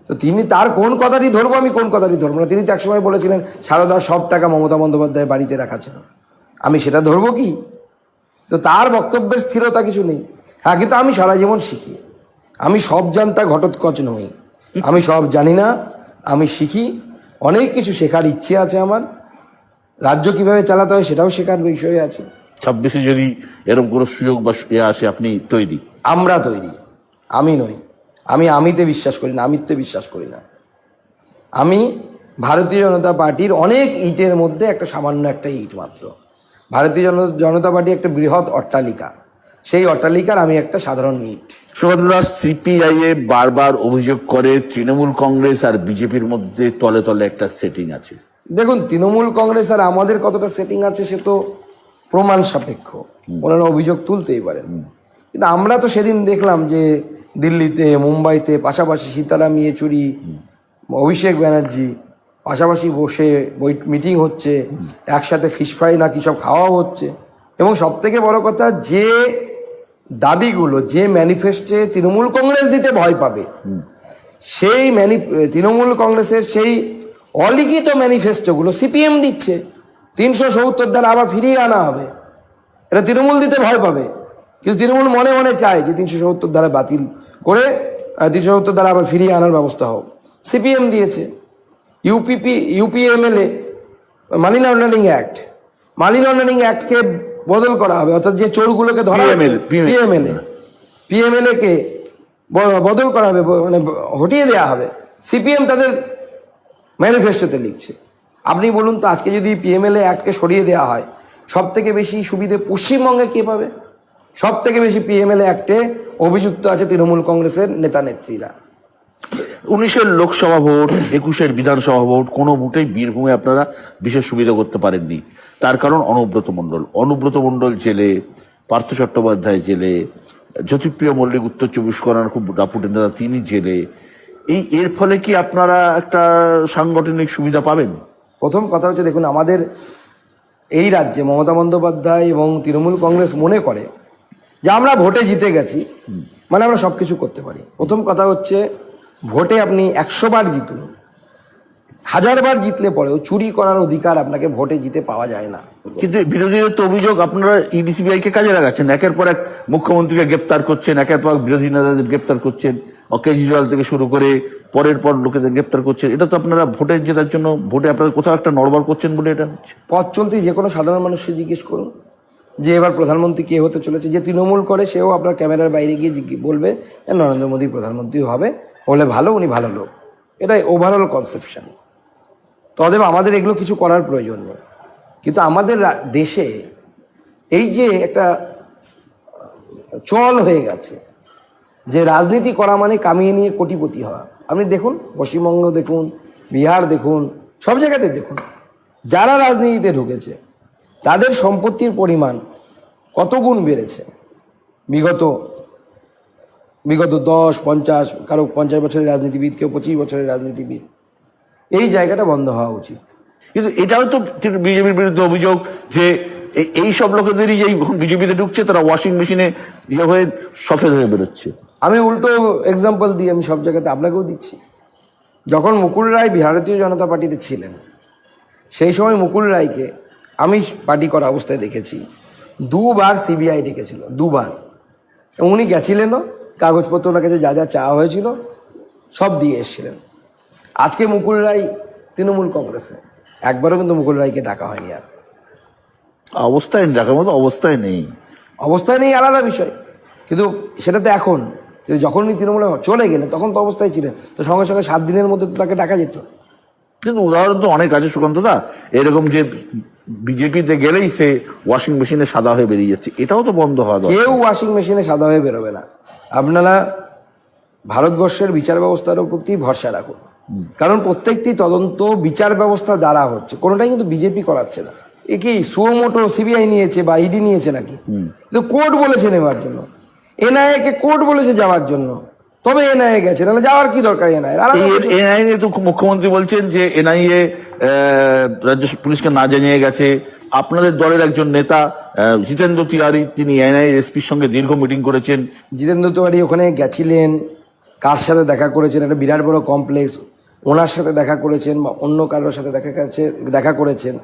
তো তিনি তার কোন কথাটি ধরবো, আমি কোন কথাটি ধরবো না। তিনি তো একসময় বলেছিলেন সারদার সব টাকা মমতা বন্দ্যোপাধ্যায় বাড়িতে রাখা ছিল, আমি সেটা ধরবো কি? তো তার বক্তব্যের স্থিরতা কিছু নেই। হ্যাঁ, কিন্তু আমি সারা জীবন শিখি। আমি সব জানতা ঘটোৎকচ নই, আমি সব জানি না, আমি শিখি। অনেক কিছু শেখার ইচ্ছে আছে আমার। রাজ্য কিভাবে চালাতে হয় সেটাও শেখার বিষয় আছে। 26-এ যদি এরকম কোনো সুযোগ বা আসে, আপনি তৈরি? আমরা তৈরি, আমি নই। আমি আমিতে বিশ্বাস করি না, আমিত্বে বিশ্বাস করি না। আমি ভারতীয় জনতা পার্টির অনেক ইটের মধ্যে একটা সামান্য একটা ইট মাত্র। ভারতীয় জনতা পার্টি একটা বৃহৎ অট্টালিকা, সেই অট্টালিকার আমি একটা সাধারণ ইট। সুকান্ত দাস, সিপিআইএ বারবার অভিযোগ করে তৃণমূল কংগ্রেস আর বিজেপির মধ্যে তলে তলে একটা সেটিং আছে। দেখুন, তৃণমূল কংগ্রেস আর আমাদের কতটা সেটিং আছে সে তো প্রমাণ সাপেক্ষ, ওনারা অভিযোগ তুলতেই পারেন। কিন্তু আমরা তো সেদিন দেখলাম যে দিল্লিতে, মুম্বাইতে পাশাপাশি সীতারাম ইয়েচুরি, অভিষেক ব্যানার্জি পাশাপাশি বসে মিটিং হচ্ছে, একসাথে ফিশ ফ্রাই না কি সব খাওয়াও হচ্ছে। এবং সবথেকে বড় কথা, যে দাবিগুলো, যে ম্যানিফেস্টে তৃণমূল কংগ্রেস দিতে ভয় পাবে, সেই তৃণমূল কংগ্রেসের সেই অলিখিত ম্যানিফেস্টোগুলো সিপিএম দিচ্ছে। 370 ধারা আবার ফিরিয়ে আনা হবে, এটা তৃণমূল দিতে ভয় পাবে। কিন্তু তৃণমূল মনে মনে চায় যে 370 ধারা বাতিল করে 370 ধারা আবার ফিরিয়ে আনার ব্যবস্থা হোক। সিপিএম দিয়েছে। UPMLA money laundering act, money laundering অ্যাক্টকে বদল করা হবে, অর্থাৎ যে চোরগুলোকে ধরা পিএমএলএ কে বদল করা হবে, মানে হটিয়ে দেওয়া হবে। সিপিএম তাদের ম্যানিফেস্টোতে লিখছে। আপনি বলুন তো, আজকে যদি পিএমএলএ অ্যাক্টকে সরিয়ে দেওয়া হয়, সব থেকে বেশি সুবিধে পশ্চিমবঙ্গে কে পাবে? সব থেকে বেশি পিএমএলএ অ্যাক্টে অভিযুক্ত আছে তৃণমূল কংগ্রেসের নেতা নেত্রীরা। 19-এর লোকসভা ভোট, 21-এর বিধানসভা ভোট, কোনো ভোটেই বীরভূমে আপনারা বিশেষ সুবিধা করতে পারেননি। তার কারণ অনুব্রত মণ্ডল জেলে, পার্থ চট্টোপাধ্যায় জেলে, জ্যোতিপ্রিয় মল্লিক উত্তর 24 পরগনার খুব দাপুটে নেতা, তিনি জেলে। এর ফলে কি আপনারা একটা সাংগঠনিক সুবিধা পাবেন? প্রথম কথা হচ্ছে, দেখুন, আমাদের এই রাজ্যে মমতা বন্দ্যোপাধ্যায় এবং তৃণমূল কংগ্রেস মনে করে যে আমরা ভোটে জিতে গেছি মানে আমরা সব কিছু করতে পারি। প্রথম কথা হচ্ছে, ভোটে আপনি 100 বার জিতুন, 1000 বার জিতলে পরেও চুরি করার অধিকার আপনাকে ভোটে জিতে পাওয়া যায় না। কিন্তু বিরোধীদের তো অভিযোগ, আপনারা ইডিসিবিআই কে কাজে লাগাচ্ছেন, একের পর এক মুখ্যমন্ত্রীকে গ্রেপ্তার করছেন, একের পর বিরোধী নেতাদের গ্রেপ্তার করছেন, কেজরিওয়াল থেকে শুরু করে পরের পর লোকেদের গ্রেপ্তার করছেন। এটা তো আপনারা ভোটে জেতার জন্য, ভোটে আপনারা কোথাও একটা নড়বড় করছেন বলে এটা হচ্ছে। পথ চলতে যে কোনো সাধারণ মানুষকে জিজ্ঞেস করুন যে এবার প্রধানমন্ত্রী কে হতে চলেছে। যে তৃণমূল করে সেও আপনার ক্যামেরার বাইরে গিয়ে বলবে নরেন্দ্র মোদী প্রধানমন্ত্রী হবে, হলে ভালো, উনি ভালো লোক। এটাই ওভারঅল কনসেপশন। তবে আমাদের এগুলো কিছু করার প্রয়োজন নেই। কিন্তু আমাদের দেশে এই যে একটা চল হয়ে গেছে যে রাজনীতি করা মানে কামিয়ে নিয়ে কোটিপতি হওয়া। আপনি দেখুন, পশ্চিমবঙ্গ দেখুন, বিহার দেখুন, সব জায়গাতে দেখুন, যারা রাজনীতিতে ঢুকেছে তাদের সম্পত্তির পরিমাণ কত গুণ বেড়েছে বিগত 10, 50, কারো 50 বছরের রাজনীতিবিদ, কেউ 25 বছরের রাজনীতিবিদ। এই জায়গাটা বন্ধ হওয়া উচিত। কিন্তু এটাও তো বিজেপির বিরুদ্ধে অভিযোগ যে এই সব লোকেদেরই যে বিজেপিতে ঢুকছে, তারা ওয়াশিং মেশিনে হয়ে সফেদ হয়ে বেরোচ্ছে। আমি উল্টো এক্সাম্পল দিই, আমি সব জায়গাতে আপনাকেও দিচ্ছি। যখন মুকুল রায় ভারতীয় জনতা পার্টিতে ছিলেন, সেই সময় মুকুল রায়কে আমি পার্টি করা অবস্থায় দেখেছি 2 বার সিবিআই ডেকেছিল, 2 বার। এবং উনি গেছিলেনও, কাগজপত্র ওনার কাছে যা যা চাওয়া হয়েছিল সব দিয়ে এসেছিলেন। আজকে মুকুল রায় তৃণমূল কংগ্রেসে, একবারও কিন্তু মুকুল রায়কে ডাকা হয়নি। আর অবস্থায় ডাকার মতো অবস্থায় নেই, অবস্থায় নেই আলাদা বিষয়, কিন্তু সেটা তো এখন। কিন্তু যখন উনি তৃণমূলে চলে গেলেন তখন তো অবস্থায় ছিলেন, তো সঙ্গে সঙ্গে 7 দিনের মধ্যে তো তাকে ডাকা যেত। কিন্তু উদাহরণ তো অনেক আছে সুকান্ত দা, এরকম যে বিজেপিতে গেলেই সে ওয়াশিং মেশিনে সাদা হয়ে বেরিয়ে যাচ্ছে, এটাও তো বন্ধ হওয়া দরকার। কেউ ওয়াশিং মেশিনে সাদা হয়ে বেরোবে না। আপনারা ভারতবর্ষের বিচার ব্যবস্থার প্রতি ভরসা রাখুন, কারণ প্রত্যেকটি তদন্ত বিচার ব্যবস্থা দ্বারা হচ্ছে, কোনোটাই কিন্তু বিজেপি করাচ্ছে না। এ কি সুমোটো সিবিআই নিয়েছে বা ইডি নিয়েছে নাকি? কিন্তু কোর্ট বলেছে নেওয়ার জন্য। এনআইএ কে কোর্ট বলেছে যাওয়ার জন্য, তবে এনআইএ গেছে, নাহলে যাওয়ার কি দরকার এনআইএ? এনআইএ তো মুখ্যমন্ত্রী বলছেন যে এনআইএ রাজ্য পুলিশকে না জানিয়ে গেছে। আপনাদের দলের একজন নেতা জিতেন্দ্র তিওয়ারি, তিনি এনআইএ এসপির সঙ্গে দীর্ঘ মিটিং করেছেন। জিতেন্দ্র তিওয়ারি ওখানে গেছিলেন, কার সাথে দেখা করেছেন? একটা বিরাট বড় কমপ্লেক্স, ওনার সাথে দেখা করেছেন বা অন্য কারোর সাথে দেখা করেছেন,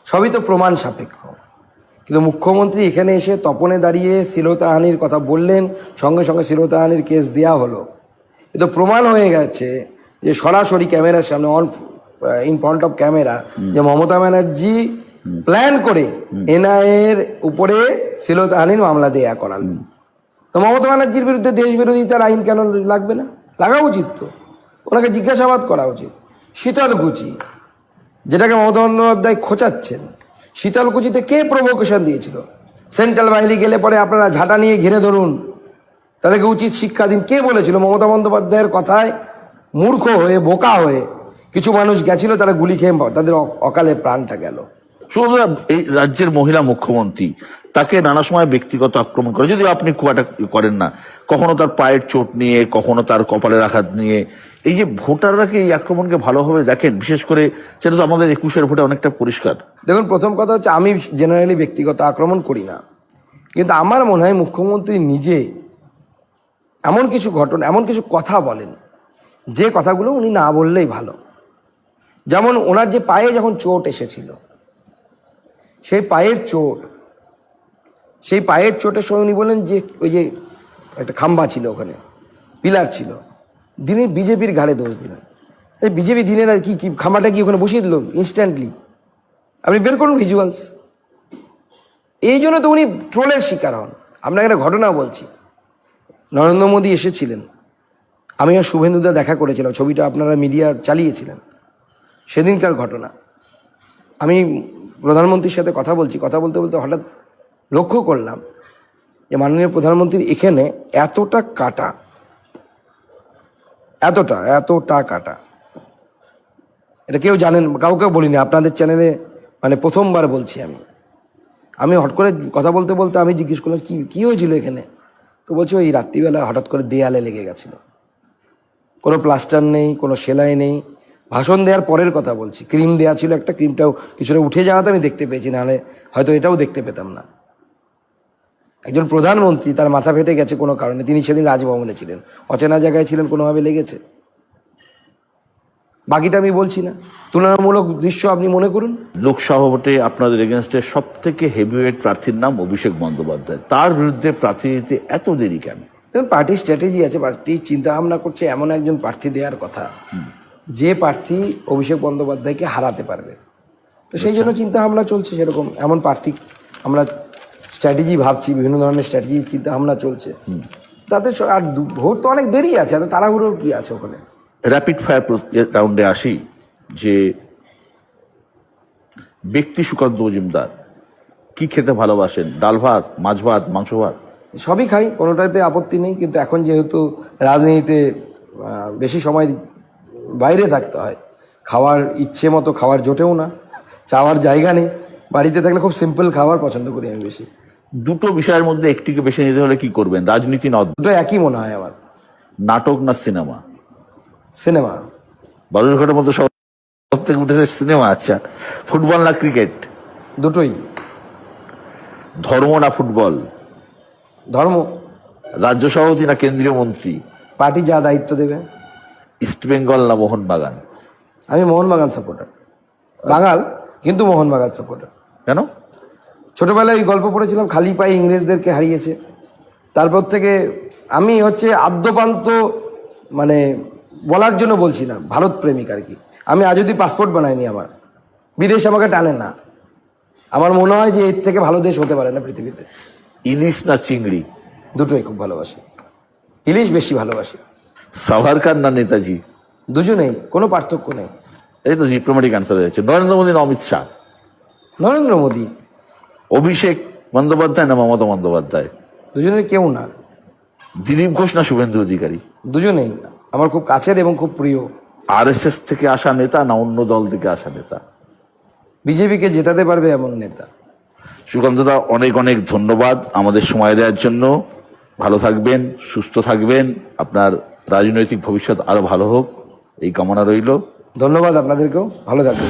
সবই তো প্রমাণ সাপেক্ষ। কিন্তু মুখ্যমন্ত্রী এখানে এসে তপনে দাঁড়িয়ে শ্লীলতাহানির কথা বললেন, সঙ্গে সঙ্গে শ্লীলতাহানির কেস দেওয়া হলো। এ তো প্রমাণ হয়ে গেছে যে সরাসরি ক্যামেরার সামনে, ইন ফ্রন্ট অফ ক্যামেরা, যে মমতা ব্যানার্জি প্ল্যান করে এনআইএর উপরে শ্লীলতাহানির মামলা দেয়া করালেন। তো মমতা ব্যানার্জির বিরুদ্ধে দেশ বিরোধিতার আইন কেন লাগবে না? লাগা উচিত তো, ওনাকে জিজ্ঞাসাবাদ করা উচিত। শীতলকুচি, যেটাকে মমতা বন্দ্যোপাধ্যায় খোঁচাচ্ছেন, শীতলকুচিতে কে প্রভোকেশন দিয়েছিল? সেন্ট্রাল বাহিনী গেলে পরে আপনারা ঝাঁটা নিয়ে ঘিরে ধরুন, তাদেরকে উচিত শিক্ষা দিন, কে বলেছিল? মমতা বন্দ্যোপাধ্যায়ের কথায় মূর্খ হয়ে, বোকা হয়ে কিছু মানুষ গেছিল, তারা গুলি খেয়ে তাদের অকালে প্রাণটা গেল। শুধু এই রাজ্যের মহিলা মুখ্যমন্ত্রী, তাকে নানা সময় ব্যক্তিগত আক্রমণ করে, যদিও আপনি খুব একটা করেন না, কখনো তার পায়ের চোট নিয়ে, কখনো তার কপালের আঘাত নিয়ে। এই যে ভোটাররা কি এই আক্রমণকে ভালোভাবে দেখেন? বিশেষ করে সেটা তো আমাদের 21-এর ভোটে অনেকটা পরিষ্কার। দেখুন, প্রথম কথা হচ্ছে আমি জেনারেলি ব্যক্তিগত আক্রমণ করি না, কিন্তু আমার মনে হয় মুখ্যমন্ত্রী নিজে এমন কিছু ঘটনা, এমন কিছু কথা বলেন যে কথাগুলো উনি না বললেই ভালো। যেমন ওনার যে পায়ে যখন চোট এসেছিল, সেই পায়ের চোটের সময় উনি বলেন যে ওই যে একটা খাম্বা ছিল, ওখানে পিলার ছিল, দিনে বিজেপির ঘাড়ে দোষ দিলেন। এই বিজেপি দিনের আর কি খাম্বাটা কি ওখানে বসিয়ে দিল ইনস্ট্যান্টলি? আপনি বের করুন ভিজুয়ালস। এই জন্য তো উনি ট্রোলের শিকার হন। আপনাকে একটা ঘটনা বলছি, নরেন্দ্র মোদী এসেছিলেন, আমি আর শুভেন্দুদা দেখা করেছিলাম, ছবিটা আপনারা মিডিয়া চালিয়েছিলেন, সেদিনকার ঘটনা। আমি প্রধানমন্ত্রীর সাথে কথা বলতে বলতে হঠাৎ লক্ষ্য করলাম যে মাননীয় প্রধানমন্ত্রীর এখানে এতটা কাটা, এতটা কাটা, এটা কেউ জানেন, কাউকে বলিনি, আপনাদের চ্যানেলে মানে প্রথমবার বলছি আমি হঠাৎ করে কথা বলতে বলতে আমি জিজ্ঞেস করলাম কি হয়েছিল এখানে? তো বলছে ওই রাত্রিবেলা হঠাৎ করে দেয়ালে লেগে গেছিল, কোনো প্লাস্টার নেই, কোনো সেলাই নেই। ভাষণ দেওয়ার পরের কথা বলছি, ক্রিম দেওয়া ছিল একটা, ক্রিমটাও কিছুটা উঠে যাওয়াতে আমি দেখতে পেয়েছি, নাহলে হয়তো এটাও দেখতে পেতাম না। একজন প্রধানমন্ত্রী, তার মাথা ফেটে গেছে কোনো কারণে, তিনি সেদিন রাজভবনে ছিলেন, অচেনা জায়গায় ছিলেন, কোনোভাবে লেগেছে। বাকিটা আমি বলছি না, তুলনামূলক দৃশ্য আপনি মনে করুন। লোকসভা ভোটে আপনাদের এগেনস্টে সব থেকে হেভিওয়েট প্রার্থীর নাম অভিষেক বন্দ্যোপাধ্যায়, তার বিরুদ্ধে প্রার্থী দিতে এত দেরি কেন? দেখুন, পার্টির স্ট্র্যাটেজি আছে, পার্টি চিন্তা ভাবনা করছে এমন একজন প্রার্থী দেওয়ার কথা যে প্রার্থী অভিষেক বন্দ্যোপাধ্যায়কে হারাতে পারবে। তো সেই জন্য চিন্তা ভাবনা চলছে, সেরকম এমন প্রার্থী আমরা স্ট্র্যাটেজি ভাবছি, বিভিন্ন ধরনের স্ট্র্যাটেজি চিন্তা ভাবনা চলছে। তাতে আর ভোট তো অনেক দেরি আছে, এত তাড়াহুড়োর কি আছে ওখানে? র্যাপিড ফায়ার রাউন্ডে আসি, যে ব্যক্তি সুকান্ত মজুমদার কি খেতে ভালোবাসেন? ডাল ভাত, মাছ ভাত, মাংস ভাত? সবই খাই, কোনোটাতে আপত্তি নেই, কিন্তু এখন যেহেতু রাজনীতিতে বেশি সময় বাইরে থাকতে হয়, খাওয়ার ইচ্ছে মতো খাওয়ার জোটেও না, চাওয়ার জায়গা নেই। বাড়িতে থাকলে খুব সিম্পল খাবার পছন্দ করি আমি বেশি। দুটো বিষয়ের মধ্যে একটিকে বেছে নিতে হলে কি করবেন? রাজনীতি না দুটো একই মনে হয় আমার। নাটক না সিনেমা? সিনেমা। বালুরঘাটের মতো সব থেকে উঠেছে সিনেমা। আচ্ছা, ফুটবল না ক্রিকেট? দুটোই। ধর্ম না ফুটবল? ধর্ম। রাজ্য সভাপতি না কেন্দ্রীয় মন্ত্রী? পার্টি যা দায়িত্ব দেবে। ইস্ট বেঙ্গল না মোহনবাগান? আমি মোহনবাগান সাপোর্টার, বাঙাল কিন্তু মোহনবাগান সাপোর্টার। কেন? ছোটবেলায় ওই গল্প পড়েছিলাম, খালি পায়ে ইংরেজদেরকে হারিয়েছে, তারপর থেকে আমি আদ্যপান্ত মানে বলার জন্য বলছি না, ভারত প্রেমিক আর কি। আমি আজ অব্দি পাসপোর্ট বানাইনি, আমার বিদেশ আমাকে টানে না। আমার মনে হয় যে এর থেকে ভালো দেশ হতে পারে না পৃথিবীতে। ইলিশ না চিংড়ি? দুটোই খুব ভালোবাসি, ইলিশ বেশি ভালোবাসি। সাভারকার না নেতাজি? দুজনেই, কোনো পার্থক্য নেই। এই তো ডিপ্লোম্যাটিক অ্যান্সার হয়েছে। নরেন্দ্র মোদী না অমিত শাহ? নরেন্দ্র মোদী। অভিষেক বন্দ্যোপাধ্যায় না মমতা বন্দ্যোপাধ্যায়? দুজনের কেউ না। দিলীপ ঘোষ না শুভেন্দু অধিকারী? দুজনেই আমার খুব কাছের এবং খুব প্রিয়। আরএসএস থেকে আসা নেতা না অন্য দল থেকে আসা নেতা? বিজেপিকে জেতাতে পারবে এমন নেতা। সুকান্তদা, অনেক অনেক ধন্যবাদ আমাদের সময় দেওয়ার জন্য। ভালো থাকবেন, সুস্থ থাকবেন, আপনার রাজনৈতিক ভবিষ্যৎ আরো ভালো হোক এই কামনা রইল। ধন্যবাদ আপনাদেরকেও, ভালো থাকবেন।